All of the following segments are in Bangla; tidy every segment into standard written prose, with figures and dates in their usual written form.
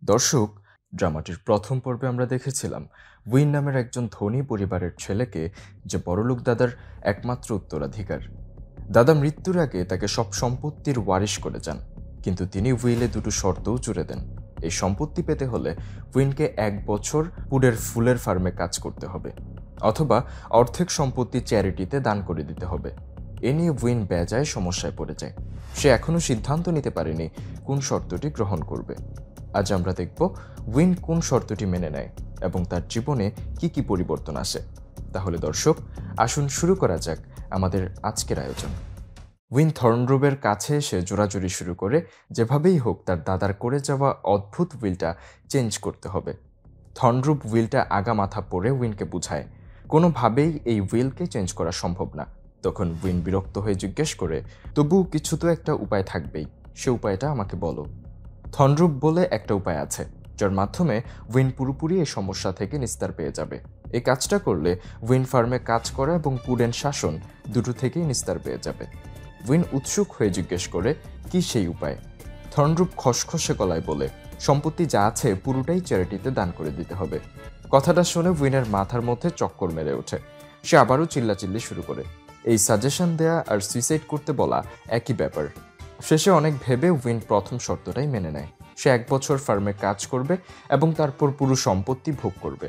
দর্শক, ড্রামাটির প্রথম পর্বে আমরা দেখেছিলাম উইন নামের একজন ধনী পরিবারের ছেলেকে, যে বড়লোক দাদার একমাত্র উত্তরাধিকার। দাদা মৃত্যুর আগে তাকে সব সম্পত্তির ওয়ারিশ করে যান, কিন্তু তিনি উইলে দুটো শর্তও জুড়ে দেন। এই সম্পত্তি পেতে হলে উইনকে 1 বছর পুডের ফুলের ফার্মে কাজ করতে হবে, অথবা অর্ধেক সম্পত্তি চ্যারিটিতে দান করে দিতে হবে। এ নিয়ে উইন বেজায় সমস্যায় পড়ে যায়। সে এখনও সিদ্ধান্ত নিতে পারেনি কোন শর্তটি গ্রহণ করবে। আজ আমরা দেখব উইন কোন শর্তটি মেনে নেয় এবং তার জীবনে কি কি পরিবর্তন আসে। তাহলে দর্শক, আসুন শুরু করা যাক আমাদের আজকের আয়োজন। উইন থর্নরুবের কাছে এসে জোরাজুরি শুরু করে যেভাবেই হোক তার দাদার করে যাওয়া অদ্ভুত উইলটা চেঞ্জ করতে হবে। থর্নরুব উইলটা আগা মাথা পড়ে উইনকে বুঝায় কোনোভাবেই এই উইলকে চেঞ্জ করা সম্ভব না। তখন উইন বিরক্ত হয়ে জিজ্ঞেস করে, তবু কিছু তো একটা উপায় থাকবেই, সে উপায়টা আমাকে বলো। থর্নরুব বলে, একটা উপায় আছে যার মাধ্যমে উইন পুরোপুরি এই সমস্যা থেকে নিস্তার পেয়ে যাবে। এই কাজটা করলে উইন ফার্মে কাজ করা এবং পুডেন শাসন দুটো থেকেই নিস্তার পেয়ে যাবে। উইন উৎসুক হয়ে জিজ্ঞেস করে, কি সেই উপায়? থর্নরুব খসখসে গলায় বলে, সম্পত্তি যা আছে পুরোটাই চ্যারিটিতে দান করে দিতে হবে। কথাটা শুনে উইনের মাথার মধ্যে চক্কর মেরে ওঠে। সে আবারও চিল্লাচিল্লি শুরু করে। এই সাজেশন দেয়া আর সুইসাইড করতে বলা একই ব্যাপার। শেষে অনেক ভেবে উইন প্রথম শর্তটাই মেনে নেয়। সে 1 বছর ফার্মে কাজ করবে এবং তারপর পুরো সম্পত্তি ভোগ করবে।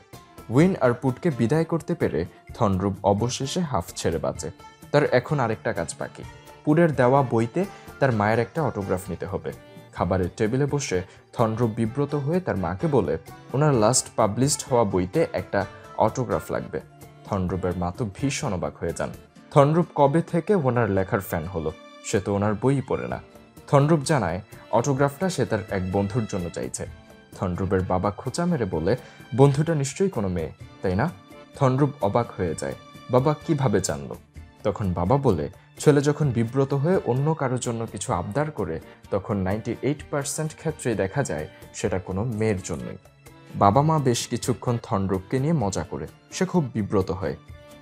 উইন আর পুটকে বিদায় করতে পেরে থর্নরুব অবশেষে হাফ ছেড়ে বাঁচে। তার এখন আরেকটা কাজ বাকি। পুডের দেওয়া বইতে তার মায়ের একটা অটোগ্রাফ নিতে হবে। খাবারের টেবিলে বসে থর্নরুব বিব্রত হয়ে তার মাকে বলে, ওনার লাস্ট পাবলিশড হওয়া বইতে একটা অটোগ্রাফ লাগবে। থর্নরুবের মা তো ভীষণ অবাক হয়ে যান। থর্নরুব কবে থেকে ওনার লেখার ফ্যান হলো? সে তো ওনার বই পড়ে না। থর্নরুব জানায় অটোগ্রাফটা সে তার এক বন্ধুর জন্য চাইছে। থর্নরুবের বাবা খোঁচা মেরে বলে, বন্ধুটা নিশ্চয়ই কোনো মেয়ে, তাই না? থর্নরুব অবাক হয়ে যায়, বাবা কিভাবে জানলো? তখন বাবা বলে, ছেলে যখন বিব্রত হয়ে অন্য কারোর জন্য কিছু আবদার করে তখন 98% ক্ষেত্রেই দেখা যায় সেটা কোনো মেয়ের জন্যই। বাবা মা বেশ কিছুক্ষণ থর্নরুবকে নিয়ে মজা করে। সে খুব বিব্রত হয়।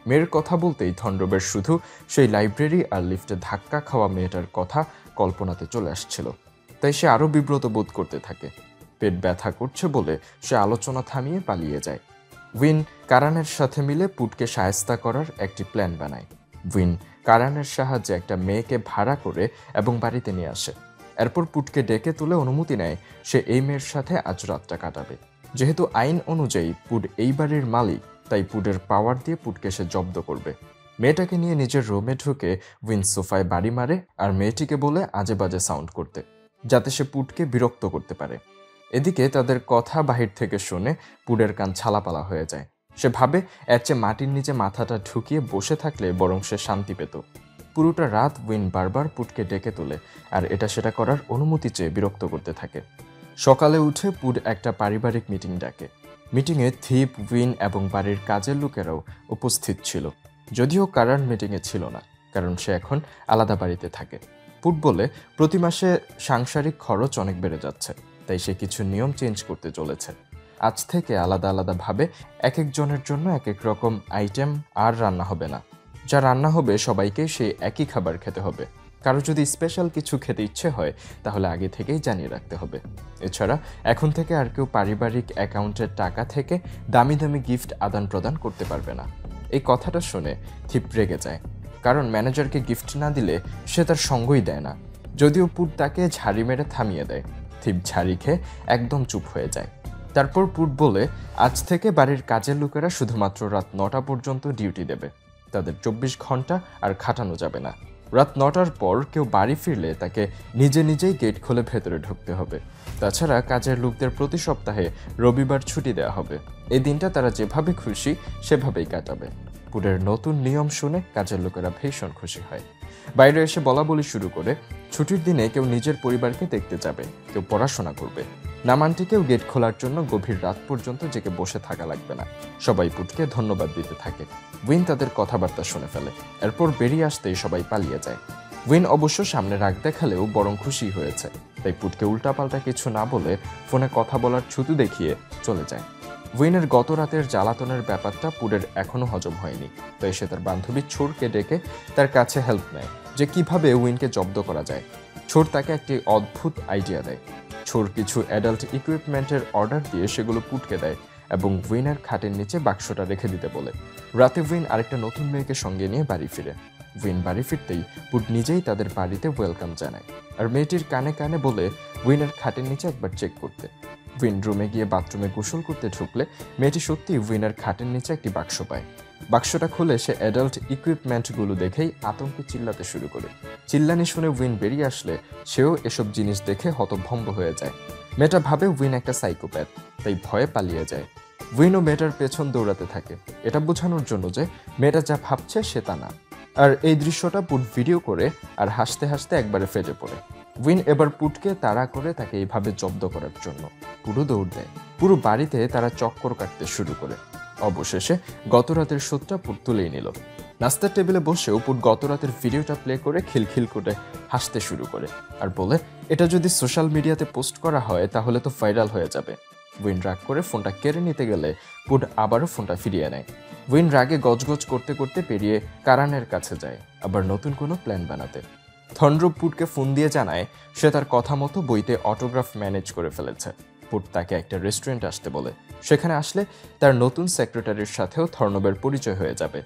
মেয়ের কথা বলতেই থর্নরুবের শুধু সেই লাইব্রেরি আর লিফটে ধাক্কা খাওয়া মেয়েটার কথা কল্পনাতে চলে আসছিল। তাই সে আরও বিব্রত বোধ করতে থাকে। পেট ব্যথা করছে বলে সে আলোচনা থামিয়ে পালিয়ে যায়। উইন কারানের সাথে মিলে পুটকে শায়েস্তা করার একটি প্ল্যান বানায়। উইন কারানের সাহায্যে একটা মেয়েকে ভাড়া করে এবং বাড়িতে নিয়ে আসে। এরপর পুটকে ডেকে তুলে অনুমতি নেয় সে এই মেয়ের সাথে আজ রাতটা কাটাবে। যেহেতু আইন অনুযায়ী পুড এই বাড়ির মালিক, তাই পুডের পাওয়ার দিয়ে পুটকে সে জব্দ করবে। মেয়েটাকে নিয়ে নিজের রুমে ঢুকে উইন সোফায় বাড়ি মারে আর মেয়েটিকে বলে আজে বাজে সাউন্ড করতে, যাতে সে পুটকে বিরক্ত করতে পারে। এদিকে তাদের কথা বাহির থেকে শুনে পুডের কান ছালাপালা হয়ে যায়। সে ভাবে এর চেয়ে মাটির নিচে মাথাটা ঢুকিয়ে বসে থাকলে বরং সে শান্তি পেত। পুরোটা রাত উইন বারবার পুটকে ডেকে তোলে আর এটা সেটা করার অনুমতি চেয়ে বিরক্ত করতে থাকে। সকালে উঠে পুড একটা পারিবারিক মিটিং ডাকে। মিটিংয়ে থিপ, উইন এবং বাড়ির কাজের লোকেরাও উপস্থিত ছিল। যদিও কারান মিটিংয়ে ছিল না, কারণ সে এখন আলাদা বাড়িতে থাকে। পুড বলে, প্রতি মাসে সাংসারিক খরচ অনেক বেড়ে যাচ্ছে, তাই সে কিছু নিয়ম চেঞ্জ করতে চলেছে। আজ থেকে আলাদা আলাদাভাবে এক একজনের জন্য এক এক রকম আইটেম আর রান্না হবে না। যা রান্না হবে সবাইকে সেই একই খাবার খেতে হবে। কারো যদি স্পেশাল কিছু খেতে ইচ্ছে হয় তাহলে আগে থেকেই জানিয়ে রাখতে হবে। এছাড়া এখন থেকে আর কেউ পারিবারিক অ্যাকাউন্টের টাকা থেকে দামি দামি গিফট আদান প্রদান করতে পারবে না। এই কথাটা শুনে থিপ রেগে যায়, কারণ ম্যানেজারকে গিফট না দিলে সে তার সঙ্গই দেয় না। যদিও পুড তাকে ঝাড়ি মেরে থামিয়ে দেয়, থিপ ঝাড়ি খেয়ে একদম চুপ হয়ে যায়। তারপর পুড বলে, আজ থেকে বাড়ির কাজের লোকেরা শুধুমাত্র রাত 9টা পর্যন্ত ডিউটি দেবে। তাদের 24 ঘন্টা আর খাটানো যাবে না। রাত 9টার পর কেউ বাড়ি ফিরলে তাকে নিজে নিজেই গেট খুলে ভেতরে ঢুকতে হবে। তাছাড়া কাজের লোকদের প্রতি সপ্তাহে রবিবার ছুটি দেওয়া হবে। এই দিনটা তারা যেভাবে খুশি সেভাবেই কাটাবে। পুডের নতুন নিয়ম শুনে কাজের লোকেরা ভীষণ খুশি হয়। বাইরে এসে বলা বলি শুরু করে, ছুটির দিনে কেউ নিজের পরিবারকে দেখতে যাবে, কেউ পড়াশোনা করবে। নামান্টিকেও গেট খোলার জন্য গভীর রাত পর্যন্ত জেগে বসে থাকা লাগবে না। সবাই পুটকে ধন্যবাদ দিতে থাকে। উইন তাদের কথাবার্তা শুনে ফেলে। এরপর বেরিয়ে আসতেই সবাই পালিয়ে যায়। উইন অবশ্য সামনে রাগ দেখালেও বরং খুশি হয়েছে, তাই পুটকে উল্টাপাল্টা কিছু না বলে ফোনে কথা বলার ছুতু দেখিয়ে চলে যায়। উইনের গত রাতের জ্বালাতনের ব্যাপারটা পুডের এখনও হজম হয়নি, তাই সে তার বান্ধবী ছোরকে ডেকে তার কাছে হেল্প নেয় যে কিভাবে উইনকে জব্দ করা যায়। ছোর তাকে একটি অদ্ভুত আইডিয়া দেয়। ছোর কিছু অ্যাডাল্ট ইকুইপমেন্টের অর্ডার দিয়ে সেগুলো পুটকে দেয় এবং উইনের খাটের নিচে বাক্সটা রেখে দিতে বলে। রাতে উইন আরেকটা নতুন মেয়েকে সঙ্গে নিয়ে বাড়ি ফিরে। উইন বাড়ি ফিরতেই পুট নিজেই তাদের বাড়িতে ওয়েলকাম জানায় আর মেয়েটির কানে কানে বলে উইনের খাটের নিচে একবার চেক করতে। উইন রুমে গিয়ে বাথরুমে গোসল করতে ঢুকলে মেয়েটি সত্যি উইনের খাটের নিচে একটি বাক্স পায়। বাক্সটা খুলে সে অ্যাডাল্ট ইকুইপমেন্টগুলো দেখেই আতঙ্কে চিল্লাতে শুরু করে। চিল্লানি শুনে উইন বেরিয়ে আসলে সেও এসব জিনিস দেখে হতভম্ব হয়ে যায়। মেয়েটা ভাবে উইন একটা সাইকোপ্যাথ, তাই ভয়ে পালিয়ে যায়। উইনও মেয়েটার পেছন দৌড়াতে থাকে, এটা বোঝানোর জন্য যে মেয়েটা যা ভাবছে সে তা না। আর এই দৃশ্যটা পুট ভিডিও করে আর হাসতে হাসতে একবারে ফেটে পড়ে। উইন এবার পুটকে তাড়া করে তাকে এইভাবে জব্দ করার জন্য পুরো দৌড় দেয়। পুরো বাড়িতে তারা চক্কর কাটতে শুরু করে। অবশেষে গত রাতের শোধটা পুট তুলেই নিল। নাস্তার টেবিলে বসেও পুট গত রাতের ভিডিওটা প্লে করে খিলখিল করে হাসতে শুরু করে আর বলে, এটা যদি সোশ্যাল মিডিয়াতে পোস্ট করা হয় তাহলে তো ভাইরাল হয়ে যাবে। উইন রাগ করে ফোনটা কেড়ে নিতে গেলে পুট আবারও ফোনটা ফিরিয়ে নেয়। উইন রাগে গজগজ করতে করতে পেরিয়ে কারানের কাছে যায় আবার নতুন কোনো প্ল্যান বানাতে। থন্ড্রুপ পুটকে ফোন দিয়ে জানায় সে তার কথা মতো বইতে অটোগ্রাফ ম্যানেজ করে ফেলেছে। পুট তাকে একটা রেস্টুরেন্ট আসতে বলে। সেখানে আসলে তার নতুন সেক্রেটারির সাথেও থর্নবের পরিচয় হয়ে যাবে।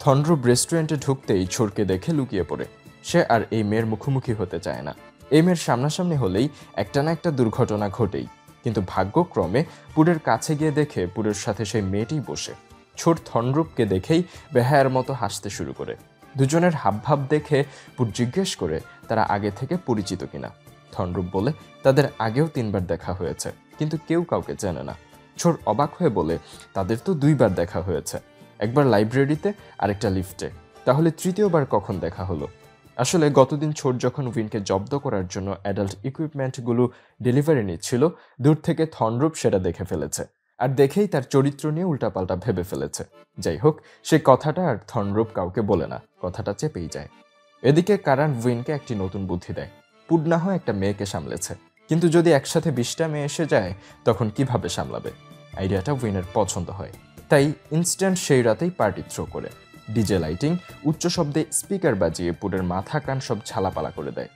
থন্ড্রুপ রেস্টুরেন্টে ঢুকতেই ছোরকে দেখে লুকিয়ে পড়ে। সে আর এই মেয়ের মুখোমুখি হতে চায় না। এই মেয়ের সামনাসামনি হলেই একটা না একটা দুর্ঘটনা ঘটেই। কিন্তু ভাগ্যক্রমে পুরের কাছে গিয়ে দেখে পুরের সাথে সেই মেয়েটি বসে। ছোট থন্ড্রুপকে দেখেই বেহায়ার মতো হাসতে শুরু করে। দুজনের হাবভাব দেখে পুট জিজ্ঞেস করে তারা আগে থেকে পরিচিত কিনা। থন্ড্রুপ বলে তাদের আগেও 3 বার দেখা হয়েছে, কিন্তু কেউ কাউকে জানে না। ছোট অবাক হয়ে বলে তাদের তো 2 বার দেখা হয়েছে, একবার লাইব্রেরিতে আরেকটা লিফটে, তাহলে তৃতীয়বার কখন দেখা হলো? আসলে গতদিন ছোট যখন উইনকে জব্দ করার জন্য অ্যাডাল্ট ইকুইপমেন্টগুলো ডেলিভারি নিচ্ছিল, দূর থেকে থন্ড্রুপ সেটা দেখে ফেলেছে আর দেখেই তার চরিত্র নিয়ে উল্টাপাল্টা ভেবে ফেলেছে। যাই হোক, সে কথাটা আর থন্ড্রুপ কাউকে বলে না, কথাটা চেপেই যায়। এদিকে কারান উইনকে একটি নতুন বুদ্ধি দেয়। পুড না হয় একটা মেয়েকে সামলেছে, কিন্তু যদি একসাথে 20টা মেয়ে এসে যায় তখন কিভাবে সামলাবে? আইডিয়াটা উইনের পছন্দ হয়, তাই ইনস্ট্যান্ট সেই রাতেই পার্টি থ্রো করে। ডিজে লাইটিং, উচ্চ শব্দে স্পিকার বাজিয়ে পুডের মাথা কান সব ঝালাপালা করে দেয়।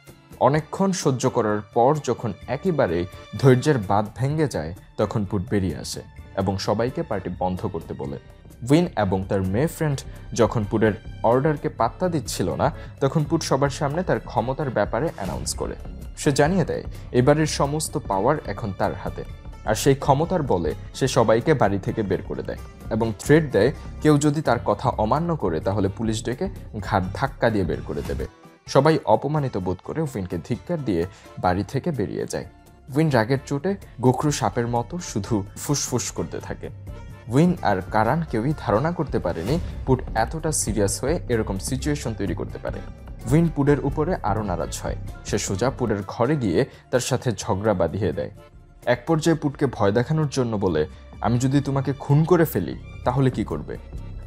অনেকক্ষণ সহ্য করার পর যখন একেবারেই ধৈর্যের বাঁধ ভেঙে যায় তখন পুট বেরিয়ে আসে এবং সবাইকে পার্টি বন্ধ করতে বলে। উইন এবং তার মেয়ে ফ্রেন্ড যখন পুটের অর্ডারকে পাত্তা দিচ্ছিল না তখন পুট সবার সামনে তার ক্ষমতার ব্যাপারে অ্যানাউন্স করে। সে জানিয়ে দেয় এবারের সমস্ত পাওয়ার এখন তার হাতে, আর সেই ক্ষমতার বলে সে সবাইকে বাড়ি থেকে বের করে দেয় এবং থ্রেট দেয় কেউ যদি তার কথা অমান্য করে তাহলে পুলিশ ডেকে ঘাট ধাক্কা দিয়ে বের করে দেবে। সবাই অপমানিত বোধ করে উইনকে ধিক্কার দিয়ে বাড়ি থেকে বেরিয়ে যায়। উইন রাগের চোটে গোখরু সাপের মতো শুধু ফুসফুস করতে থাকে। উইন আর কারান কেউই ধারণা করতে পারেনি পুট এতটা সিরিয়াস হয়ে এরকম সিচুয়েশন তৈরি করতে পারে। উইন পুডের উপরে আরও নারাজ হয়। সে সোজা পুডের ঘরে গিয়ে তার সাথে ঝগড়া বাঁধিয়ে দেয়। এক পর্যায়ে পুটকে ভয় দেখানোর জন্য বলে, আমি যদি তোমাকে খুন করে ফেলি তাহলে কি করবে?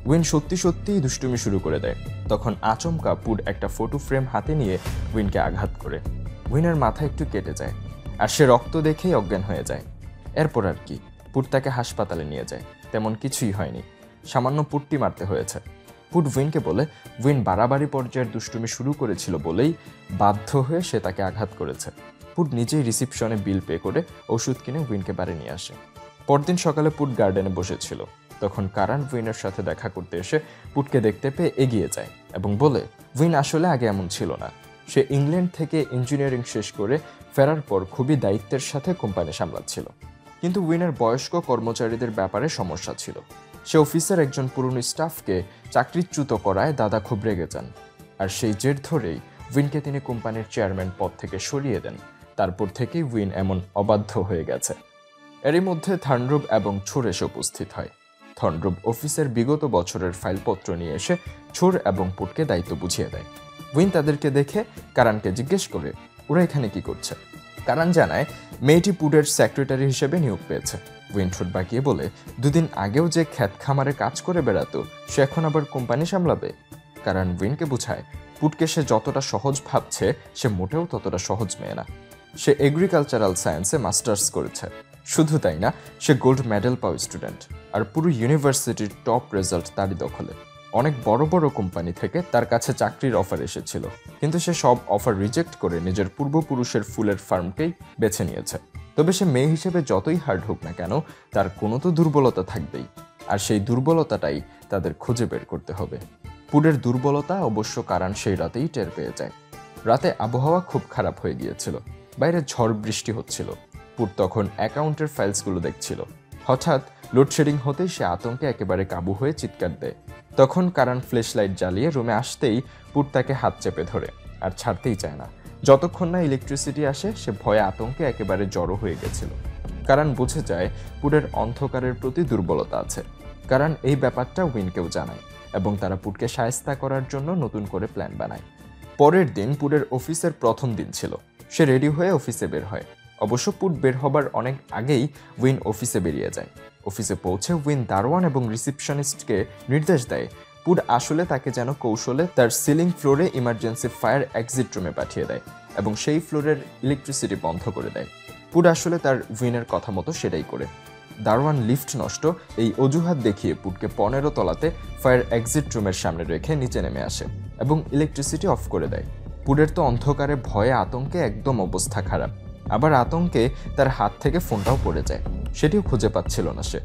উইন সত্যি সত্যিই দুষ্টুমি শুরু করে দেয়। তখন আচমকা পুড একটা ফটো ফ্রেম হাতে নিয়ে উইনকে আঘাত করে। উইনের মাথা একটু কেটে যায় আর সে রক্ত দেখেই অজ্ঞান হয়ে যায়। এরপর আর কি, পুট তাকে হাসপাতালে নিয়ে যায়। তেমন কিছুই হয়নি, সামান্য পুট্টি মারতে হয়েছে। পুট উইনকে বলে উইন বাড়াবাড়ি পর্যায়ের দুষ্টুমি শুরু করেছিল বলেই বাধ্য হয়ে সে তাকে আঘাত করেছে। পুট নিজেই রিসিপশনে বিল পে করে ওষুধ কিনে উইনকে বাড়ি নিয়ে আসে। পরদিন সকালে পুট গার্ডেনে বসেছিল, তখন কারান উইনের সাথে দেখা করতে এসে পুটকে দেখতে পেয়ে এগিয়ে যায় এবং বলে উইন আসলে আগে এমন ছিল না। সে ইংল্যান্ড থেকে ইঞ্জিনিয়ারিং শেষ করে ফেরার পর খুবই দায়িত্বের সাথে কোম্পানি সামলাচ্ছিল, কিন্তু উইনের বয়স্ক কর্মচারীদের ব্যাপারে সমস্যা ছিল। সে অফিসের একজন পুরনো স্টাফকে চাকরিচ্যুত করায় দাদা খুব রেগে যান, আর সেই জের ধরেই উইনকে তিনি কোম্পানির চেয়ারম্যান পদ থেকে সরিয়ে দেন। তারপর থেকেই উইন এমন অবাধ্য হয়ে গেছে। এরই মধ্যে থন্ড্রুপ এবং ছোর এসে উপস্থিত হয়। থন্ড্রুপ অফিসের বিগত বছরের ফাইলপত্র নিয়ে এসে ছোর এবং পুটকে দায়িত্ব বুঝিয়ে দেয়। উইন তাদেরকে দেখে কারানকে জিজ্ঞেস করে ওরা এখানে কি করছে। কারান জানায় মেয়েটি পুটের সেক্রেটারি হিসেবে নিয়োগ পেয়েছে। উইন ঠোঁট বাঁকিয়ে বলে 2 দিন আগেও যে ক্ষেত খামারে কাজ করে বেড়াতো সে এখন আবার কোম্পানি সামলাবে। কারান উইনকে বুঝায় পুটকে সে যতটা সহজ ভাবছে সে মোটেও ততটা সহজ মেয়ে না। সে এগ্রিকালচারাল সায়েন্সে মাস্টার্স করেছে। শুধু তাই না, সে গোল্ড মেডেল পাওয়া স্টুডেন্ট, আর পুরো ইউনিভার্সিটির টপ রেজাল্ট তারই দখলে। অনেক বড় বড় কোম্পানি থেকে তার কাছে চাকরির অফার এসেছিল, কিন্তু সে সব অফার রিজেক্ট করে নিজের পূর্বপুরুষের ফুলের ফার্মকেই বেছে নিয়েছে। তবে সে মেয়ে হিসেবে যতই হার্ড হোক না কেন, তার কোনো তো দুর্বলতা থাকবেই, আর সেই দুর্বলতাটাই তাদের খুঁজে বের করতে হবে। পুডের দুর্বলতা অবশ্য কারণ সেই রাতেই টের পেয়ে যায়। রাতে আবহাওয়া খুব খারাপ হয়ে গিয়েছিল, বাইরে ঝড় বৃষ্টি হচ্ছিল। পুড তখন অ্যাকাউন্টের ফাইলসগুলো দেখছিল। হঠাৎ লোডশেডিং হতেই সে আতঙ্কে একেবারে কাবু হয়ে চিৎকার দেয়। তখন কারণ ফ্ল্যাশ লাইট জ্বালিয়ে রুমে আসতেই পুড তাকে হাত চেপে ধরে, আর ছাড়তেই চায় না। যতক্ষণ না ইলেকট্রিসিটি আসে সে ভয়ে আতঙ্কে একেবারে জড়ো হয়ে গেছিল। কারণ বুঝে যায় পুডের অন্ধকারের প্রতি দুর্বলতা আছে। কারণ এই ব্যাপারটা উইনকেও জানায় এবং তারা পুডকে শায়েস্তা করার জন্য নতুন করে প্ল্যান বানায়। পরের দিন পুডের অফিসের প্রথম দিন ছিল। সে রেডি হয়ে অফিসে বের হয়। অবশ্য পুড বের হবার অনেক আগেই উইন অফিসে বেরিয়ে যায়। অফিসে পৌঁছে উইন দারোয়ান এবং রিসেপশনিস্টকে নির্দেশ দেয় পুড আসলে তাকে যেন কৌশলে তার সিলিং ফ্লোরে ইমার্জেন্সি ফায়ার এক্সিট রুমে পাঠিয়ে দেয় এবং সেই ফ্লোরের ইলেকট্রিসিটি বন্ধ করে দেয়। পুড আসলে তার উইনের কথা মতো সেটাই করে। দারোয়ান লিফট নষ্ট এই অজুহাত দেখিয়ে পুডকে 15 তলাতে ফায়ার এক্সিট রুমের সামনে রেখে নিচে নেমে আসে এবং ইলেকট্রিসিটি অফ করে দেয়। পুডের তো অন্ধকারে ভয়ে আতঙ্কে একদম অবস্থা খারাপ। আবার আতঙ্কে তার হাত থেকে ফোনটাও পড়ে যায়, সেটিও খুঁজে পাচ্ছিল না সে।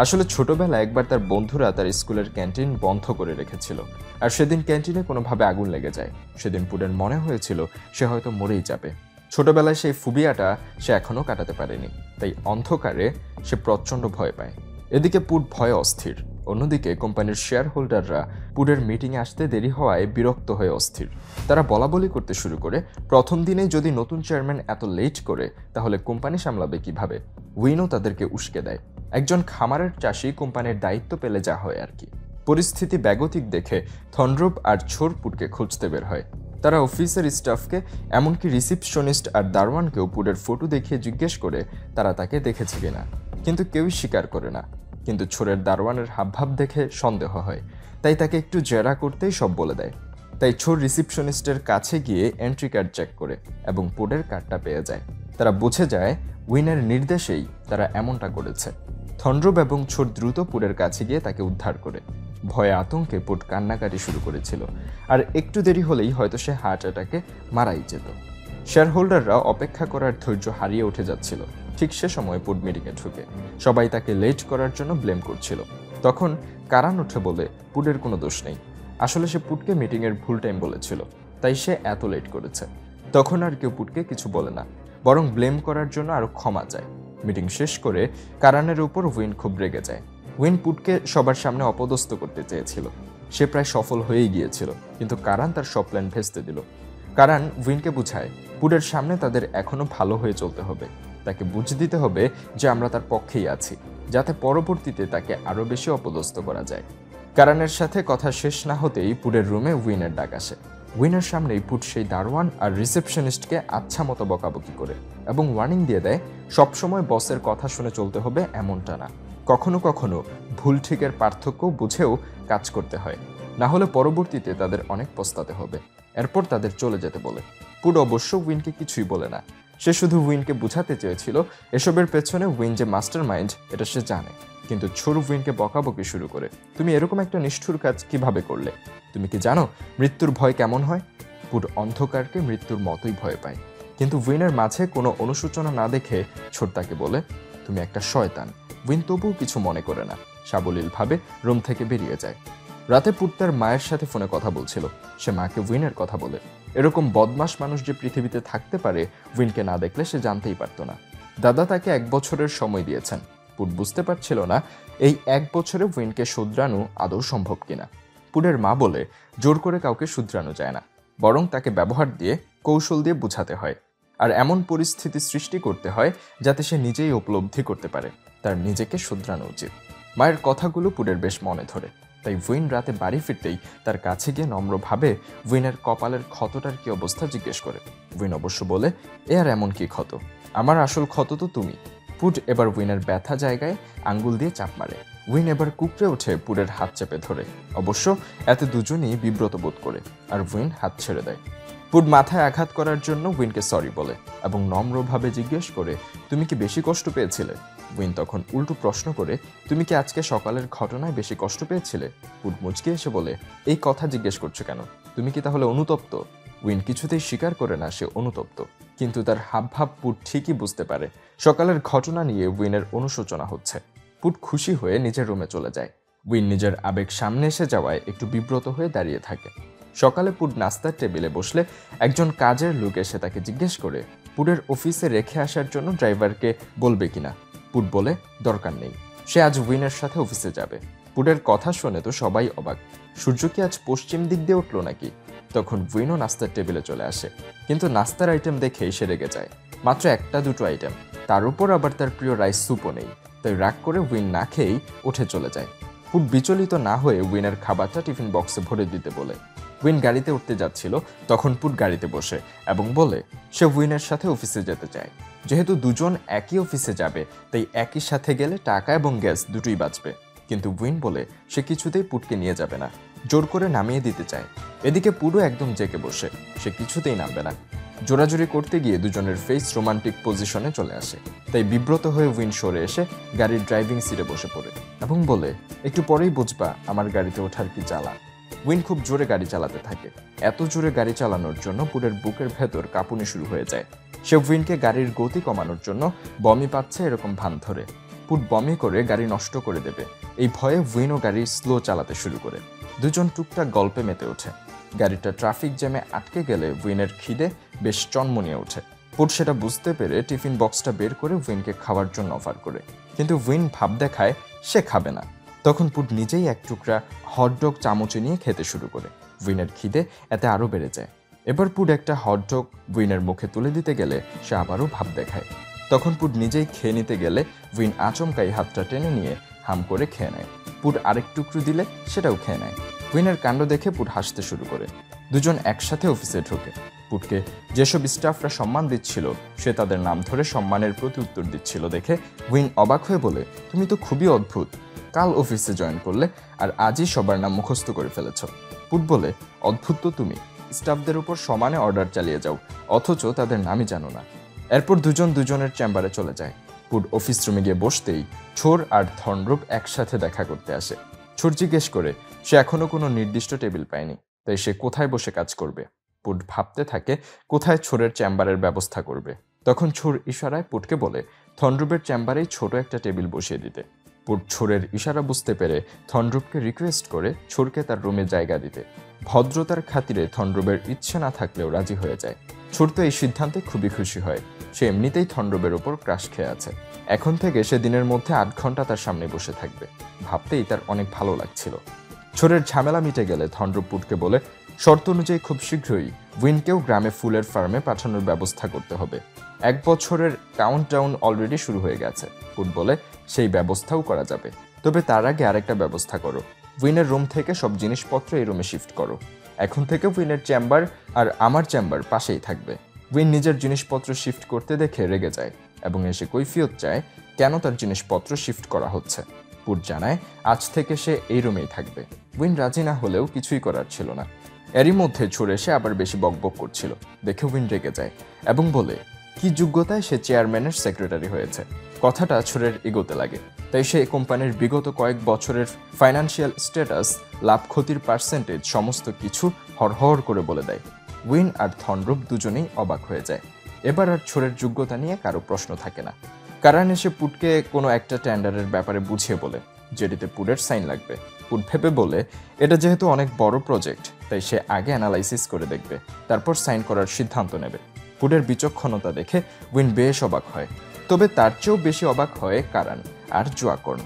আসলে ছোটবেলায় একবার তার বন্ধুরা তার স্কুলের ক্যান্টিন বন্ধ করে রেখেছিল, আর সেদিন ক্যান্টিনে কোনোভাবে আগুন লেগে যায়। সেদিন পুডের মনে হয়েছিল সে হয়তো মরেই যাবে। ছোটবেলায় সেই ফুবিয়াটা সে এখনও কাটাতে পারেনি, তাই অন্ধকারে সে প্রচণ্ড ভয় পায়। এদিকে পুড ভয়ে অস্থির। অন্যদিকে কোম্পানির শেয়ার হোল্ডাররা পুডের মিটিংয়ে আসতে দেরি হওয়ায় বিরক্ত হয়ে অস্থির। তারা বলাবলি করতে শুরু করে, প্রথম দিনে যদি নতুন চেয়ারম্যান এত লেট করে তাহলে কোম্পানি সামলাবে কিভাবে। উইনও তাদেরকে উস্কে দেয়। একজন খামারের চাষি কোম্পানির দায়িত্ব পেলে যা হয় আর কি। পরিস্থিতি বেগতিক দেখে থন্ড্রুপ আর ছোর পুডকে খুঁজতে বের হয়। তারা অফিসের স্টাফকে, এমনকি রিসেপশনিস্ট আর দারোয়ানকেও পুডের ফটো দেখিয়ে জিজ্ঞেস করে তারা তাকে দেখেছে কিনা, কিন্তু কেউই স্বীকার করে না। কিন্তু ছোরের দারোয়ানের হাবভাব দেখে সন্দেহ হয়, তাই তাকে একটু জেরা করতেই সব বলে দেয়। তাই ছোর রিসেপশনিস্টের কাছে গিয়ে এন্ট্রি কার্ড চেক করে এবং পুডের কার্ডটা পেয়ে যায়। তারা বুঝে যায় উইনের নির্দেশেই তারা এমনটা করেছে। থন্ড্রুপ এবং ছোট দ্রুত পুডের কাছে গিয়ে তাকে উদ্ধার করে। ভয়ে আতঙ্কে পুড কান্নাকাটি শুরু করেছিল, আর একটু দেরি হলেই হয়তো সে হার্ট অ্যাটাকে মারাই যেত। শেয়ার হোল্ডাররা অপেক্ষা করার ধৈর্য হারিয়ে উঠে যাচ্ছিল। ঠিক সে সময় পুড মিটিংয়ে ঢুকে। সবাই তাকে লেট করার জন্য ব্লেম করছিল। তখন কারান উঠে বলে পুডের কোনো দোষ নেই, আসলে সে পুডকে মিটিংয়ের ভুল টাইম বলেছিল, তাই সে এত লেট করেছে। তখন আর কেউ পুডকে কিছু বলে না, বরং ব্লেম করার জন্য আরও ক্ষমা চায়। মিটিং শেষ করে কারানের উপর উইন খুব রেগে যায়। উইন পুডকে সবার সামনে অপদস্থ করতে চেয়েছিল। সে প্রায় সফল হয়েই গিয়েছিল, কিন্তু কারান তার সব প্ল্যান ভেস্তে দিল। কারান উইনকে বুঝায় পুডের সামনে তাদের এখনো ভালো হয়ে চলতে হবে। তাকে বুঝ দিতে হবে যে আমরা তার পক্ষেই আছি, যাতে পরবর্তীতে তাকে আরও বেশি অপদস্থ করা যায়। কারানের সাথে কথা শেষ না হতেই পুডের রুমে উইনের ডাক আসে। উইনের সামনেই পুড সেই দারোয়ান আর রিসেপশনিস্টকে আচ্ছা মতো বকাবকি করে এবং ওয়ার্নিং দিয়ে দেয় সবসময় বসের কথা শুনে চলতে হবে এমনটা না। কখনো কখনো ভুল ঠিকের পার্থক্য বুঝেও কাজ করতে হয়, না হলে পরবর্তীতে তাদের অনেক পস্তাতে হবে। এরপর তাদের চলে যেতে বলে। পুড অবশ্য উইনকে কিছুই বলে না। সে শুধু উইনকে বুঝাতে চেয়েছিল এসবের পেছনে উইন যে মাস্টার মাইন্ড এটা সে জানে। কিন্তু ছোর উইনকে বকাবকি শুরু করে, তুমি এরকম একটা নিষ্ঠুর কাজ কিভাবে করলে? তুমি কি জানো মৃত্যুর ভয় কেমন হয়? পুড অন্ধকারকে মৃত্যুর মতোই ভয় পায়। কিন্তু উইনের মাঝে কোনো অনুশোচনা না দেখে ছোট তাকে বলে, তুমি একটা শয়তান। উইন তবুও কিছু মনে করে না, সাবলীলভাবে রুম থেকে বেরিয়ে যায়। রাতে পুড তার মায়ের সাথে ফোনে কথা বলছিল। সে মাকে উইনের কথা বলে। এরকম বদমাশ মানুষ যে পৃথিবীতে থাকতে পারে উইনকে না দেখলে সে জানতেই পারত না। দাদা তাকে 1 বছরের সময় দিয়েছেন। পুড বুঝতে পারছিল না এই 1 বছরে উইনকে শুধরানো আদৌ সম্ভব কিনা। পুডের মা বলে জোর করে কাউকে শুধরানো যায় না, বরং তাকে ব্যবহার দিয়ে কৌশল দিয়ে বুঝাতে হয়, আর এমন পরিস্থিতি সৃষ্টি করতে হয় যাতে সে নিজেই উপলব্ধি করতে পারে তার নিজেকে শুধরানো উচিত। মায়ের কথাগুলো পুডের বেশ মনে ধরে, তাই উইন রাতে বাড়ি ফিরতেই তার কাছে গিয়ে নম্রভাবে উইনের কপালের ক্ষতটার কি অবস্থা জিজ্ঞেস করে। উইন অবশ্য বলে, এ আর এমন কি ক্ষত, আমার আসল ক্ষত তো তুমি। পুড এবার উইনের ব্যথা জায়গায় আঙ্গুল দিয়ে চাপ মারে। উইন এবার কুকড়ে উঠে পুডের হাত চেপে ধরে। অবশ্য এতে দুজনই বিব্রত বোধ করে, আর উইন হাত ছেড়ে দেয়। পুড মাথায় আঘাত করার জন্য উইনকে সরি বলে এবং নম্রভাবে জিজ্ঞেস করে, তুমি কি বেশি কষ্ট পেয়েছিলে? উইন তখন উল্টো প্রশ্ন করে, তুমি কি আজকে সকালের ঘটনায় বেশি কষ্ট পেয়েছিলে? পুড মুচকে এসে বলে, এই কথা জিজ্ঞেস করছো কেন? তুমি কি তাহলে অনুতপ্ত? উইন কিছুতেই স্বীকার করে না সে অনুতপ্ত, কিন্তু তার হাবভাব পুট ঠিকই বুঝতে পারে সকালের ঘটনা নিয়ে উইনের অনুশোচনা হচ্ছে। পুট খুশি হয়ে নিজের রুমে চলে যায়। উইন নিজের আবেগ সামনে এসে যাওয়ায় একটু বিব্রত হয়ে দাঁড়িয়ে থাকে। সকালে পুট নাস্তার টেবিলে বসলে একজন কাজের লোক এসে তাকে জিজ্ঞেস করে পুটের অফিসে রেখে আসার জন্য ড্রাইভারকে বলবে কিনা। পুট বলে দরকার নেই, সে আজ উইনের সাথে অফিসে যাবে। পুটের কথা শুনে তো সবাই অবাক, সূর্য কি আজ পশ্চিম দিক দিয়ে উঠলো নাকি? তখন উইনও নাস্তার টেবিলে চলে আসে, কিন্তু নাস্তার আইটেম দেখেই সে রেগে যায়। মাত্র একটা দুটো আইটেম, তার উপর আবার তার প্রিয় রাইস স্যুপও নেই। তাই রাগ করে উইন না খেয়েই উঠে চলে যায়। পুট বিচলিত না হয়ে উইনের খাবারটা টিফিন বক্সে ভরে দিতে বলে। উইন গাড়িতে উঠতে যাচ্ছিল, তখন পুট গাড়িতে বসে এবং বলে সে উইনের সাথে অফিসে যেতে চায়। যেহেতু দুজন একই অফিসে যাবে, তাই একই সাথে গেলে টাকা এবং গ্যাস দুটোই বাঁচবে। কিন্তু উইন বলে সে কিছুতেই পুটকে নিয়ে যাবে না, জোর করে নামিয়ে দিতে চায়। এদিকে পুরো একদম জেকে বসে, সে কিছুতেই নামবে না। জোরাজুরি করতে গিয়ে দুজনের ফেস রোমান্টিক পজিশনে চলে আসে। তাই বিব্রত হয়ে উইন সরে এসে গাড়ির ড্রাইভিং সিটে বসে পড়ে এবং বলে একটু পরেই বুঝবা আমার গাড়িতে ওঠার কি জ্বালা। উইন খুব জোরে গাড়ি চালাতে থাকে। এত জোরে গাড়ি চালানোর জন্য পুটের বুকের ভেতর কাঁপুনি শুরু হয়ে যায়। সে উইনকে গাড়ির গতি কমানোর জন্য বমি পাচ্ছে এরকম ভান ধরে। পুট বমি করে গাড়ি নষ্ট করে দেবে এই ভয়ে উইনও গাড়ি স্লো চালাতে শুরু করে। দুজন টুকটাক গল্পে মেতে ওঠে। গাড়িটা ট্রাফিক জ্যামে আটকে গেলে উইনের খিদে বেশ চনমনিয়ে ওঠে। পুট সেটা বুঝতে পেরে টিফিন বক্সটা বের করে উইনকে খাওয়ার জন্য অফার করে, কিন্তু উইন ভাব দেখায় সে খাবে না। তখন পুট নিজেই এক টুকরা হটডগ চামচে নিয়ে খেতে শুরু করে। উইনের খিদে এতে আরও বেড়ে যায়। এবার পুট একটা হটডগ উইনের মুখে তুলে দিতে গেলে সে আবারও ভাব দেখায়। তখন পুট নিজেই খেয়ে নিতে গেলে উইন আচমকাই হাতটা টেনে নিয়ে হাম করে খেয়ে নেয়। পুট আরেক টুকরো দিলে সেটাও খেয়ে নেয়। উইনের কাণ্ড দেখে পুট হাসতে শুরু করে। দুজন একসাথে অফিসে ঢোকে। পুটকে যেসব স্টাফরা সম্মান দিচ্ছিল সে তাদের নাম ধরে সম্মানের প্রতি উত্তর দিচ্ছিল দেখে উইন অবাক হয়ে বলে তুমি তো খুবই অদ্ভুত, কাল অফিসে জয়েন করলে আর আজই সবার নাম মুখস্থ করে ফেলেছ। পুট বলে অদ্ভুত তো তুমি, স্টাফদের উপর সমানে অর্ডার চালিয়ে যাও অথচ তাদের নামই জানো না। এরপর দুজন দুজনের চেম্বারে চলে যায়। পুট অফিস রুমে গিয়ে বসতেই ছোর আর ধনরূপ একসাথে দেখা করতে আসে। ছোর জিজ্ঞেস করে সে এখনো কোনো নির্দিষ্ট টেবিল পায়নি, তাই সে কোথায় বসে কাজ করবে। পুট ভাবতে থাকে কোথায় ছোরের চেম্বারের ব্যবস্থা করবে। তখন ছোর ইশারায় পুটকে বলে ধনরূপের চেম্বারেই ছোট একটা টেবিল বসিয়ে দিতে। পুট ছোরের ইশারা বুঝতে পেরে ধনরূপকে রিকোয়েস্ট করে ছোরকে তার রুমে জায়গা দিতে। ভদ্রতার খাতিরে ধনরূপের ইচ্ছে না থাকলেও রাজি হয়ে যায়। ছোট তো এই সিদ্ধান্তে খুবই খুশি হয়। সে এমনিতেই ধনরূপের ওপর ক্রাশ খেয়ে আছে। এখন থেকে সে দিনের মধ্যে 8 ঘন্টা তার সামনে বসে থাকবে। ভাবতেই তার অনেক ভালো লাগছিল। ছোরের ঝামেলা মিটে গেলে ধনরূপ পুটকে বলে শর্ত অনুযায়ী খুব শীঘ্রই উইনকেও গ্রামে ফুলের ফার্মে পাঠানোর ব্যবস্থা করতে হবে। 1 বছরের কাউন্টডাউন অলরেডি শুরু হয়ে গেছে। পুট বলে সেই ব্যবস্থাও করা যাবে, তবে তার আগে আরেকটা ব্যবস্থা করো। উইনের রুম থেকে সব জিনিসপত্র এই রুমে শিফট করো। এখন থেকে উইনের চেম্বার আর আমার চেম্বার পাশেই থাকবে। উইন নিজের জিনিসপত্র শিফট করতে দেখে রেগে যায় এবং এসে কৈফিয়ত চায় কেন তার জিনিসপত্র শিফট করা হচ্ছে। পুট জানায় আজ থেকে সে এই রুমেই থাকবে। উইন রাজি না হলেও কিছুই করার ছিল না। এরই মধ্যে ছোড় এসে আবার বেশি বকবক করছিল দেখে উইন রেগে যায় এবং বলে কি যোগ্যতায় সে চেয়ারম্যানের সেক্রেটারি হয়েছে। কথাটা ছোড়ের এগোতে লাগে, তাই সে কোম্পানির বিগত কয়েক বছরের ফাইন্যান্সিয়াল স্ট্যাটাস, লাভ ক্ষতির পার্সেন্টেজ সমস্ত কিছু হরহর করে বলে দেয়। উইন আর ধনরূপ দুজনেই অবাক হয়ে যায়। এবার আর ছোড়ের যোগ্যতা নিয়ে কারো প্রশ্ন থাকে না। কারণ এসে পুটকে কোনো একটা টেন্ডারের ব্যাপারে বুঝিয়ে বলে যেটিতে পুটের সাইন লাগবে। পুট ভেবে বলে এটা যেহেতু অনেক বড় প্রজেক্ট, তাই সে আগে অ্যানালাইসিস করে দেখবে, তারপর সাইন করার সিদ্ধান্ত নেবে। পুটের বিচক্ষণতা দেখে উইন বেশ অবাক হয়। তবে তার চেয়েও বেশি অবাক হয় কারান আর জোয়াকর্ন।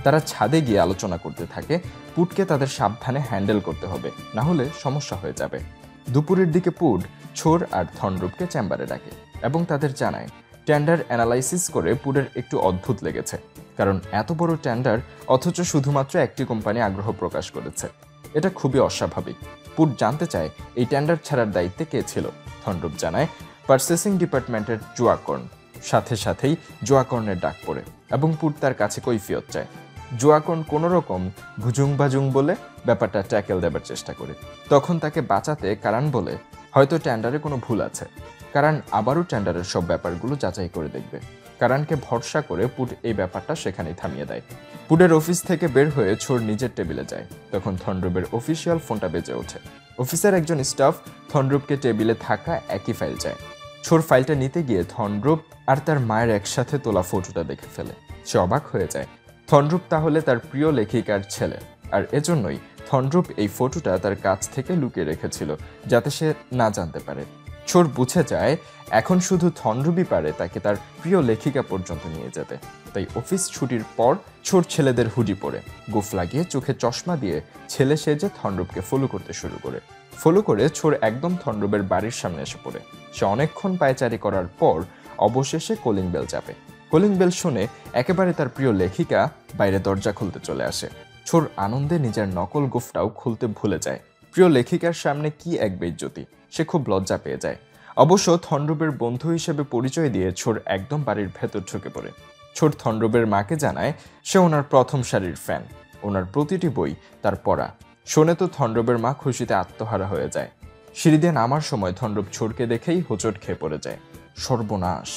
তারা ছাদে গিয়ে আলোচনা করতে থাকে পুটকে তাদের সাবধানে হ্যান্ডেল করতে হবে, না হলে সমস্যা হয়ে যাবে। দুপুরের দিকে পুট ছোর আর ধনরূপকে চেম্বারে ডাকে এবং তাদের জানায় টেন্ডার অ্যানালাইসিস করে পুটের একটু অদ্ভুত লেগেছে, কারণ এত বড় টেন্ডার অথচ শুধুমাত্র একটি কোম্পানি আগ্রহ প্রকাশ করেছে। এটা খুবই অস্বাভাবিক। পুট জানতে চায় এই টেন্ডার ছাড়ার দায়িত্বে কে ছিল। ধনরূপ জানায় পারচেসিং ডিপার্টমেন্টের জোয়াকর্ন। সাথে সাথেই জোয়াকর্নের ডাক পড়ে এবং পুট তার কাছে কৈফিয়ত চায়। জোয়াকর্ন কোনো রকম ভুজুং বাজুং বলে ব্যাপারটা ট্যাকেল দেবার চেষ্টা করে। তখন তাকে বাঁচাতে কারণ বলে হয়তো টেন্ডারে কোনো ভুল আছে। কারণ আবারও টেন্ডারের সব ব্যাপারগুলো যাচাই করে দেখবে। কারণকে ভরসা করে পুট এই ব্যাপারটা সেখানেই থামিয়ে দেয়। পুটের অফিস থেকে বের হয়ে ছোড় নিজের টেবিলে যায়। তখন ধনরূপের অফিসিয়াল ফোনটা বেজে ওঠে। অফিসের একজন স্টাফ থনরূপকে টেবিলে থাকা একই ফাইল চায়। ছোর ফাইলটা নিতে গিয়ে থনরূপ আর তার মায়ের একসাথে তোলা ফটোটা দেখে ফেলে। সে অবাক হয়ে যায়। থনরূপ তাহলে তার প্রিয় লেখিকার ছেলে, আর এজন্যই থনরূপ এই ফটোটা তার কাছ থেকে লুকিয়ে রেখেছিল, যাতে সে না জানতে পারে। ছোর বুঝে যায় এখন শুধু থনরূপই পারে তাকে তার প্রিয় লেখিকা পর্যন্ত নিয়ে যেতে। তাই অফিস ছুটির পর ছোর ছেলেদের হুডি পরে, গোফ লাগিয়ে, চোখে চশমা দিয়ে ছেলে সেজে থনরূপকে ফলো করতে শুরু করে। ফলো করে ছোর একদম থনরূপের বাড়ির সামনে এসে পড়ে। সে অনেকক্ষণ পায়চারি করার পর অবশেষে কলিং বেল চাপে। কলিং বেল শুনে একেবারে তার প্রিয় লেখিকা বাইরে দরজা খুলতে চলে আসে। ছোর আনন্দে নিজের নকল গোফটাও খুলতে ভুলে যায়। প্রিয় লেখিকার সামনে কি এক বেইজ্জতি, সে খুব লজ্জা পেয়ে যায়। অবশ্য থনরূপের বন্ধু হিসেবে পরিচয় দিয়ে ছোর একদম বাড়ির ভেতর ঢুকে পড়ে। ছোর থনরূপের মাকে জানায় সে ওনার প্রথম সারির ফ্যান, ওনার প্রতিটি বই তার পড়া। শোনে তো থনরূপের মা খুশিতে আত্মহারা হয়ে যায়। সিঁড়ি দিয়ে নামার সময় থনরূপ ছোরকে দেখেই হোঁচট খেয়ে পড়ে যায়। সর্বনাশ,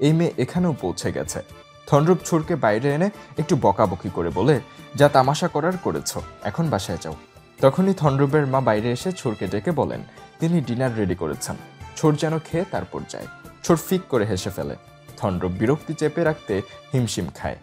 এই মেয়ে এখানেও পৌঁছে গেছে। থনরূপ ছোরকে বাইরে এনে একটু বকাবকি করে বলে, যা তামাশা করার করেছ, এখন বাসায় যাও। তখনই থনরূপের মা বাইরে এসে ছোরকে ডেকে বলেন তিনি ডিনার রেডি করেছেন, ছোর যেন খেয়ে তারপর যায়। ছোর ফিক করে হেসে ফেলে। থনরূপ বিরক্তি চেপে রাখতে হিমশিম খায়।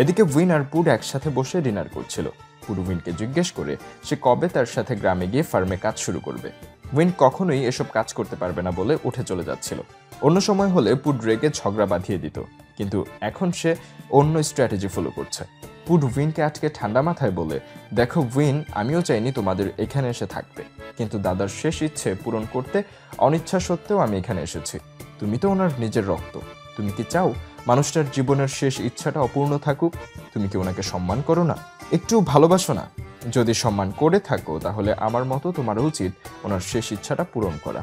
এদিকে উইন আর পুড একসাথে বসে ডিনার করছিল। পুড উইনকে জিজ্ঞেস করে সে কবে তার সাথে গ্রামে গিয়ে ফার্মে কাজ শুরু করবে। উইন কখনোই এসব কাজ করতে পারবে না বলে উঠে চলে যাচ্ছিল। অন্য সময় হলে পুড রেগে ঝগড়া বাঁধিয়ে দিত, কিন্তু এখন সে অন্য স্ট্র্যাটেজি ফলো করছে। পুড উইনকে আজকে ঠান্ডা মাথায় বলে, দেখো উইন, আমিও চাইনি তোমাদের এখানে এসে থাকতে, কিন্তু দাদার শেষ ইচ্ছে পূরণ করতে অনিচ্ছা সত্ত্বেও আমি এখানে এসেছি। তুমি তো ওনার নিজের রক্ত, তুমি কি চাও মানুষটার জীবনের শেষ ইচ্ছাটা অপূর্ণ থাকুক? তুমি কি ওনাকে সম্মান করো না, একটু ভালোবাসো না? যদি সম্মান করে থাকো তাহলে আমার মতো তোমারও উচিত ওনার শেষ ইচ্ছাটা পূরণ করা।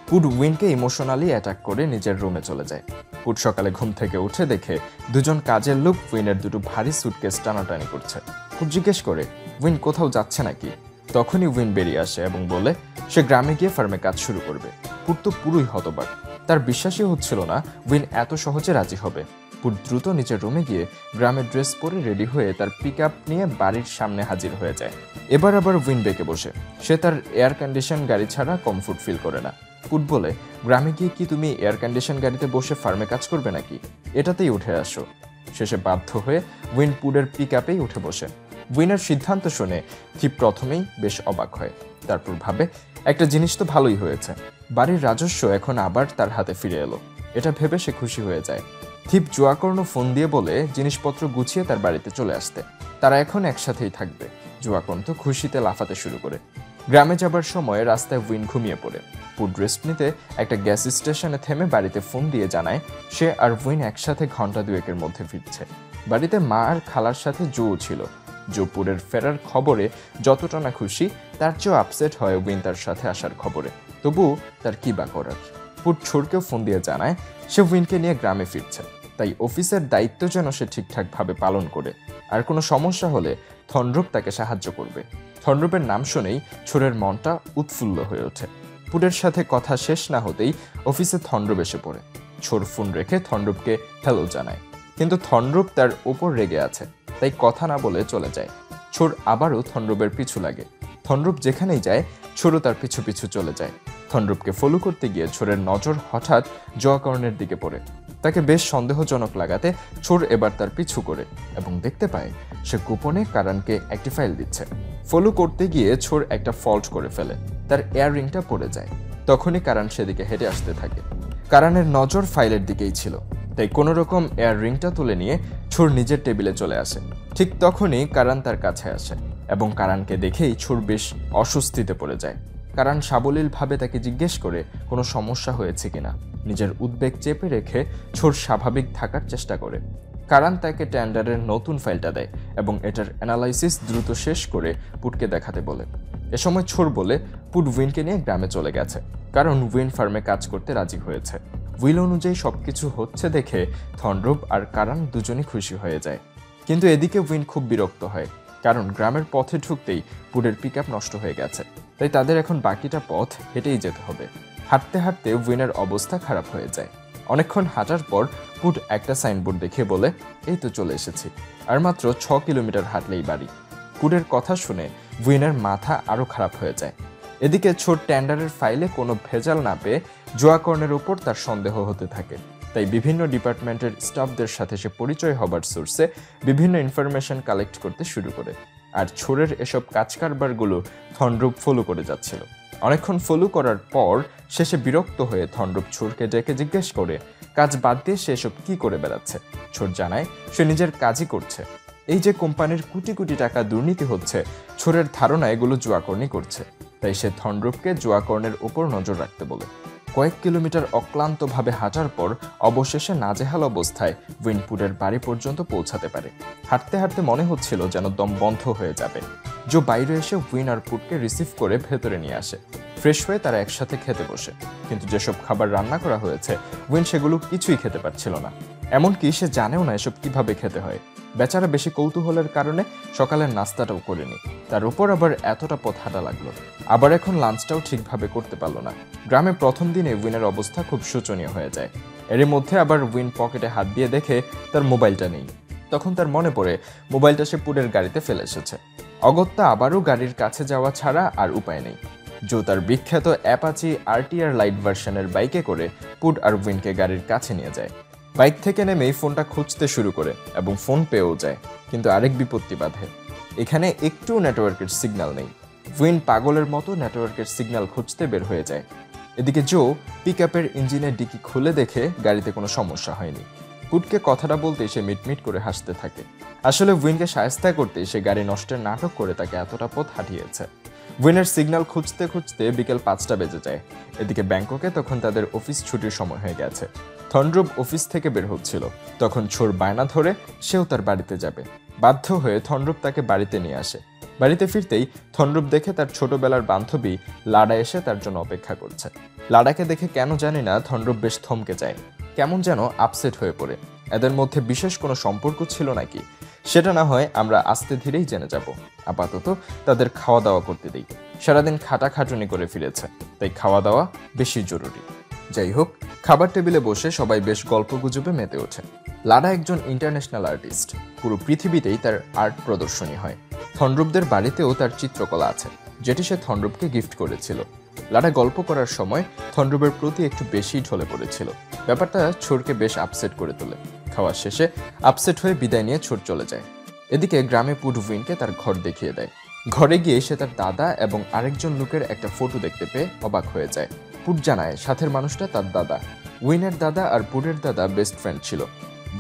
পুড উইনকে ইমোশনালি অ্যাটাক করে নিজের রুমে চলে যায়। পুড সকালে ঘুম থেকে উঠে দেখে দুজন কাজের লোক উইনের দুটো ভারী সুটকেস টানাটানি করছে। পুড জিজ্ঞেস করে উইন কোথাও যাচ্ছে নাকি। তখনই উইন বেরিয়ে আসে এবং বলে সে গ্রামে গিয়ে ফার্মে কাজ শুরু করবে। পুড তো পুরোই হতবাক, তার বিশ্বাসই হচ্ছিল না উইন এত সহজে রাজি হবে। পুড দ্রুত নিজের রুমে গিয়ে গ্রামের ড্রেস পরে রেডি হয়ে তার পিক আপ নিয়ে বাড়ির সামনে হাজির হয়ে যায়। এবার আবার উইন বেঁকে বসে। সে তার এয়ার কন্ডিশন গাড়ি ছাড়া কমফোর্ট ফিল করে না। পুড বলে, গ্রামে গিয়ে কি তুমি এয়ার কন্ডিশন গাড়িতে বসে ফার্মে কাজ করবে নাকি? এটাতেই উঠে আসো। শেষে বাধ্য হয়ে উইন পুডের পিক আপেই উঠে বসে। উইনের সিদ্ধান্ত শুনে থিপ প্রথমেই বেশ অবাক হয়, তারপর ভাবে একটা জিনিস তো ভালোই হয়েছে, বাড়ির রাজস্ব এখন আবার তার হাতে ফিরে এলো। এটা ভেবে সে খুশি হয়ে যায়। থিপ জুয়াকর্ণ ফোন দিয়ে বলে জিনিসপত্র গুছিয়ে তার বাড়িতে চলে আসতে, তারা এখন একসাথেই থাকবে। জুয়াকর্ণ তো খুশিতে লাফাতে শুরু করে। গ্রামে যাবার সময় রাস্তায় উইন ঘুমিয়ে পড়ে। পুড রেস্ট নিতে একটা গ্যাস স্টেশনে থেমে বাড়িতে ফোন দিয়ে জানায় সে আর উইন একসাথে ঘন্টা দুয়েকের মধ্যে ফিরছে। বাড়িতে মা আর খালার সাথে জোও ছিল। জো পুডের ফেরার খবরে যতটা না খুশি, তার চেয়েও আপসেট হয় উইন তার সাথে আসার খবরে। তবু তার কি বা করার। পুড ছোটকেও ফোন দিয়ে জানায় সে উইনকে নিয়ে গ্রামে ফিরছে, তাই অফিসের দায়িত্ব যেন সে ঠিকঠাকভাবে পালন করে, আর কোনো সমস্যা হলে থনরূপ তাকে সাহায্য করবে। থনরূপের নাম শুনেই ছোরের মনটা উৎফুল্ল হয়ে ওঠে। পুডের সাথে কথা শেষ না হতেই অফিসে থনরূপ এসে পড়ে। ছোর ফোন রেখে থনরূপকে হ্যালো জানায়, কিন্তু থনরূপ তার ওপর রেগে আছে, তাই কথা না বলে চলে যায়। ছোর আবারও থনরূপের পিছু লাগে। থনরূপ যেখানেই যায় ছোরও তার পিছু পিছু চলে যায়। থনরূপকে ফলো করতে গিয়ে ছোরের নজর হঠাৎ জয়াকর্ণের দিকে পড়ে। তাকে বেশ সন্দেহজনক লাগাতে ছোর এবার তার পিছু করে এবং দেখতে পায় সে গোপনে কারানকে একটি ফাইল দিচ্ছে। ফলো করতে গিয়ে ছোর একটা ফল্ট করে ফেলে, তার ইয়াররিংটা পড়ে যায়। তখনই কারান সেদিকে হেঁটে আসতে থাকে। কারানের নজর ফাইলের দিকেই ছিল, তাই কোনো রকম ইয়াররিংটা তুলে নিয়ে ছোর নিজের টেবিলে চলে আসে। ঠিক তখনই কারান তার কাছে আসে এবং কারানকে দেখেই ছোর বেশ অস্বস্তিতে পড়ে যায়। কারান সাবলীলভাবে তাকে জিজ্ঞেস করে কোনো সমস্যা হয়েছে কিনা। নিজের উদ্বেগ চেপে রেখে ছোর স্বাভাবিক থাকার চেষ্টা করে। কারান তাকে টেন্ডারের নতুন ফাইলটা দেয় এবং এটার অ্যানালাইসিস দ্রুত শেষ করে পুডকে দেখাতে বলে। এ সময় ছোর বলে পুড উইনকে নিয়ে গ্রামে চলে গেছে, কারণ উইন ফার্মে কাজ করতে রাজি হয়েছে। উইল অনুযায়ী সবকিছু হচ্ছে দেখে থনরূপ আর কারান দুজনই খুশি হয়ে যায়। কিন্তু এদিকে উইন খুব বিরক্ত হয়, কারণ গ্রামের পথে ঢুকতেই পুডের পিক আপ নষ্ট হয়ে গেছে, তাই তাদের এখন বাকিটা পথ হেঁটেই যেতে হবে। হাঁটতে হাঁটতে উইনের অবস্থা খারাপ হয়ে যায়। অনেকক্ষণ হাঁটার পর পুড একটা সাইনবোর্ড দেখে বলে, এই তো চলে এসেছি, আর মাত্র 6 কিলোমিটার হাঁটলেই বাড়ি। পুডের কথা শুনে উইনের মাথা আরও খারাপ হয়ে যায়। এদিকে ছোট টেন্ডারের ফাইলে কোনো ভেজাল না পেয়ে জোয়াকর্নের উপর তার সন্দেহ হতে থাকে। তাই বিভিন্ন ডিপার্টমেন্টের স্টাফদের সাথে সে পরিচয় হবার সোর্সে বিভিন্ন ইনফরমেশন কালেক্ট করতে শুরু করে। আর ছোরের এসব কাজ কারবারগুলো থনরূপ ফলো করে যাচ্ছিল। অনেকক্ষণ ফলো করার পর শেষে বিরক্ত হয়ে থনরূপ ছোরকে ডেকে জিজ্ঞেস করে কাজ বাদ দিয়ে সে এসব কি করে বেড়াচ্ছে। ছোর জানায় সে নিজের কাজই করছে। এই যে কোম্পানির কোটি কোটি টাকা দুর্নীতি হচ্ছে, ছোরের ধারণা এগুলো জোয়াকর্ণই করছে। তাই সে থনরূপকে জোয়াকর্ণের উপর নজর রাখতে বলে। কয়েক কিলোমিটার অক্লান্তভাবে হাঁটার পর অবশেষে নাজেহাল অবস্থায় উইনপুরের বাড়ি পর্যন্ত পৌঁছাতে পারে। হাঁটতে হাঁটতে মনে হচ্ছিল যেন দম বন্ধ হয়ে যাবে। জো বাইরে এসে উইন আর পুটকে রিসিভ করে ভেতরে নিয়ে আসে। ফ্রেশ হয়ে তারা একসাথে খেতে বসে। কিন্তু যেসব খাবার রান্না করা হয়েছে উইন সেগুলো কিছুই খেতে পারছিল না। এমনকি সে জানেও না এসব কিভাবে খেতে হয়। বেচারা বেশি কৌতূহলের কারণে সকালের নাস্তাটাও করেনি। তার উপর আবার এতটা পথ হাঁটা লাগলো। আবার এখন লাঞ্চটাও ঠিকভাবে করতে পারলো না। গ্রামে প্রথম দিনে উইনের অবস্থা খুব শোচনীয় হয়ে যায়। এর মধ্যে আবার উইন পকেটে হাত দিয়ে দেখে তার মোবাইলটা নেই। তখন তার মনে পড়ে মোবাইলটা সে পুটের গাড়িতে ফেলে এসেছে। অগত্যা আবারও গাড়ির কাছে যাওয়া ছাড়া আর উপায় নেই। জো তার বিখ্যাত অ্যাপাচি আরটিআর লাইট ভার্সনের বাইকে করে পুট আর উইনকে গাড়ির কাছে নিয়ে যায়। বাইক থেকে নেমেই ফোনটা খুঁজতে শুরু করে এবং ফোন পেয়েও যায়। কিন্তু আরেক বিপত্তি বাধে। এখানে একটু নেটওয়ার্কের সিগন্যাল নেই। উইন পাগলের মতো নেটওয়ার্কের সিগন্যাল খুঁজতে বের হয়ে যায়। এদিকে জো পিকআপের ইঞ্জিনের ডিকি খুলে দেখে গাড়িতে কোনো সমস্যা হয়নি। পুটকে কথাটা বলতে সে মিটমিট করে হাসতে থাকে। আসলে উইনকে শায়েস্তা করতে সে গাড়ি নষ্টের নাটক করে তাকে এতটা পথ হাঁটিয়েছে। উইনের সিগন্যাল খুঁজতে খুঁজতে বিকেল 5টা বেজে যায়। এদিকে ব্যাংককে তখন তাদের অফিস ছুটির সময় হয়ে গেছে। থনরূপ অফিস থেকে বের হচ্ছিল। তখন ছোর বায়না ধরে সেও তার বাড়িতে যাবে। বাধ্য হয়ে থনরূপ তাকে বাড়িতে নিয়ে আসে। বাড়িতে ফিরতেই থনরূপ দেখে তার ছোটবেলার বান্ধবী লাডা এসে তার জন্য অপেক্ষা করছে। লাডাকে দেখে কেন জানি না থনরূপ বেশ থমকে যায়। কেমন যেন আপসেট হয়ে পড়ে। এদের মধ্যে বিশেষ কোনো সম্পর্ক ছিল নাকি সেটা না হয় আমরা আস্তে ধীরেই জেনে যাব। আপাতত তাদের খাওয়া দাওয়া করতে দিই। সারাদিন খাটাখাটুনি করে ফিরেছে, তাই খাওয়া দাওয়া বেশি জরুরি। যাই হোক, খাবার টেবিলে বসে সবাই বেশ গল্পগুজবে মেতে ওঠে। লাডা একজন ইন্টারন্যাশনাল আর্টিস্ট। পুরো পৃথিবীতেই তার আর্ট প্রদর্শনী হয়। থনরূপদের বাড়িতেও তার চিত্রকলা আছে, যেটি সে থনরূপকে গিফট করেছিল। লাডা গল্প করার সময় থনরূপের প্রতি একটু বেশি ঢলে পড়েছিল। ব্যাপারটা ছোরকে বেশ আপসেট করে তোলে। খাওয়া শেষে আপসেট হয়ে বিদায় নিয়ে ছোট চলে যায়। এদিকে গ্রামে পুট উইনকে তার ঘর দেখিয়ে দেয়। ঘরে গিয়ে সে তার দাদা এবং আরেকজন লোকের একটা ফটো দেখতে পেয়ে অবাক হয়ে যায়। পুট জানায় সাথের মানুষটা তার দাদা। উইনের দাদা আর পুটের দাদা বেস্ট ফ্রেন্ড ছিল।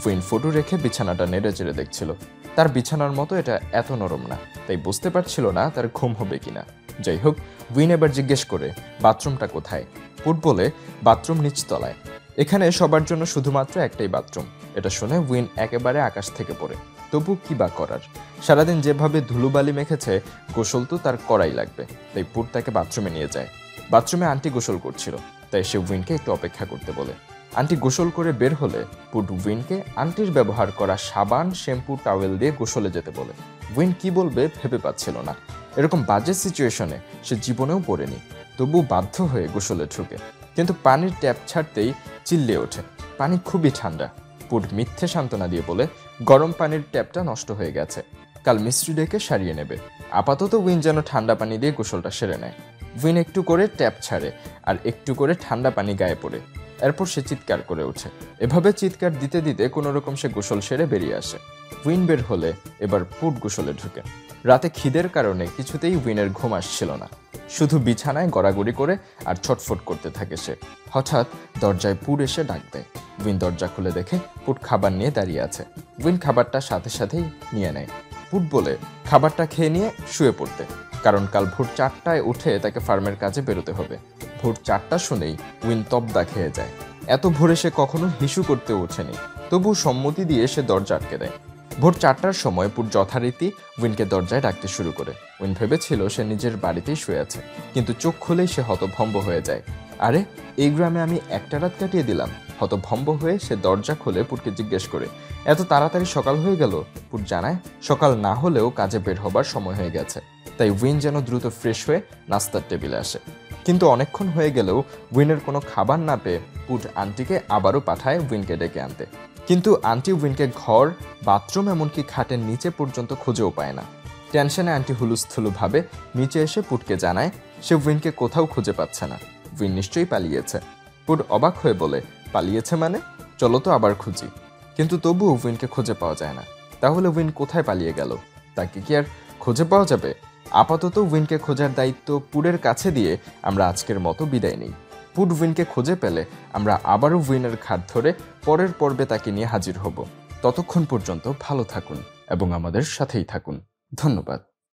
উইন ফটো রেখে বিছানাটা নেড়ে চেড়ে দেখছিল। তার বিছানার মতো এটা এত নরম না, তাই বুঝতে পারছিল না তার ঘুম হবে কিনা। যাই হোক, উইন এবার জিজ্ঞেস করে বাথরুমটা কোথায়। পুট বলে বাথরুম নিচতলায়। এখানে সবার জন্য শুধুমাত্র একটাই বাথরুম। এটা শুনে উইন একেবারে আকাশ থেকে পড়ে। তবু কি বা করার, সারাদিন যেভাবে ধুলোবালি মেখেছে গোসল তো তার করাই লাগবে। তাই পুট তাকে বাথরুমে নিয়ে যায়। বাথরুমে আন্টি গোসল করছিল, তাই সে উইনকে একটু অপেক্ষা করতে বলে। আন্টি গোসল করে বের হলে পুট উইনকে আন্টির ব্যবহার করা সাবান, শ্যাম্পু, টাওয়েল দিয়ে গোসলে যেতে বলে। উইন কি বলবে ভেবে পাচ্ছিল না। এরকম বাজে সিচুয়েশনে সে জীবনেও পড়েনি। তবু বাধ্য হয়ে গোসলে ঢুকে। কিন্তু পানির ট্যাপ ছাড়তেই চিল্লে ওঠে। পানি খুবই ঠান্ডা। পুট মিথ্যে সান্ত্বনা দিয়ে বলে গরম পানির ট্যাপটা নষ্ট হয়ে গেছে, কাল মিস্ত্রি ডেকে সারিয়ে নেবে। আপাতত উইন যেন ঠান্ডা পানি দিয়ে গোসলটা সেরে নেয়। উইন একটু করে ট্যাপ ছাড়ে আর একটু করে ঠান্ডা পানি গায়ে পড়ে। এরপর সে চিৎকার করে ওঠে। এভাবে চিৎকার দিতে দিতে কোনো রকম সে গোসল সেরে বেরিয়ে আসে। উইন বের হলে এবার পুট গোসলে ঢুকে। রাতে খিদের কারণে কিছুতেই উইনের ঘুম আসছিল না। শুধু বিছানায় গড়াগড়ি করে আর ছটফট করতে থাকে সে। হঠাৎ দরজায় পুট এসে ডাক দেয়। উইন দরজা খুলে দেখে পুট খাবার নিয়ে দাঁড়িয়ে আছে। উইন খাবারটা সাথে সাথেই নিয়ে নেয়। পুট বলে খাবারটা খেয়ে নিয়ে শুয়ে পড়তে, কারণ কাল ভোর 4টায় উঠে তাকে ফার্মের কাজে বেরোতে হবে। ভোর 4টা শুনেই উইন তবদা খেয়ে যায়। এত ভোরে সে কখনো হিসু করতে ওঠেনি, তবু সম্মতি দিয়ে সে দরজা আটকে দেয়। ভোর 4টার সময় পুট যথারীতি উইনকে দরজায় ডাকতে শুরু করে। উইন ভেবেছিল সে নিজের বাড়িতেই শুয়ে আছে, কিন্তু চোখ খুলেই সে হতভম্ব হয়ে যায়। আরে, এই গ্রামে আমি একটা রাত কাটিয়ে দিলাম। হতভম্ব হয়ে সে দরজা খুলে পুটকে জিজ্ঞেস করে এত তাড়াতাড়ি সকাল হয়ে গেল। পুট জানায় সকাল না হলেও কাজে বের হবার সময় হয়ে গেছে। তাই উইন যেন দ্রুত ফ্রেশ হয়ে নাস্তার টেবিলে আসে। কিন্তু অনেকক্ষণ হয়ে গেলেও উইনের কোনো খাবার না পেয়ে পুট আন্টিকে আবারও পাঠায় উইনকে ডেকে আনতে। কিন্তু আন্টি উইনকে ঘর, বাথরুম, এমনকি খাটের নিচে পর্যন্ত খুঁজেও পায় না। টেনশনে আন্টি হুলুস্থুলুভাবে নিচে এসে পুটকে জানায় সে উইনকে কোথাও খুঁজে পাচ্ছে না। উইন নিশ্চয়ই পালিয়েছে। পুট অবাক হয়ে বলে, পালিয়েছে মানে? চলো তো আবার খুঁজি। কিন্তু তবুও উইনকে খুঁজে পাওয়া যায় না। তাহলে উইন কোথায় পালিয়ে গেল? তাকে কি আর খুঁজে পাওয়া যাবে? আপাতত উইনকে খোঁজার দায়িত্ব পুটের কাছে দিয়ে আমরা আজকের মতো বিদায় নিই। পুট উইনকে খুঁজে পেলে আমরা আবারও উইনের ঘাট ধরে পরের পর্বে তাকে নিয়ে হাজির হব। ততক্ষণ পর্যন্ত ভালো থাকুন এবং আমাদের সাথেই থাকুন। ধন্যবাদ।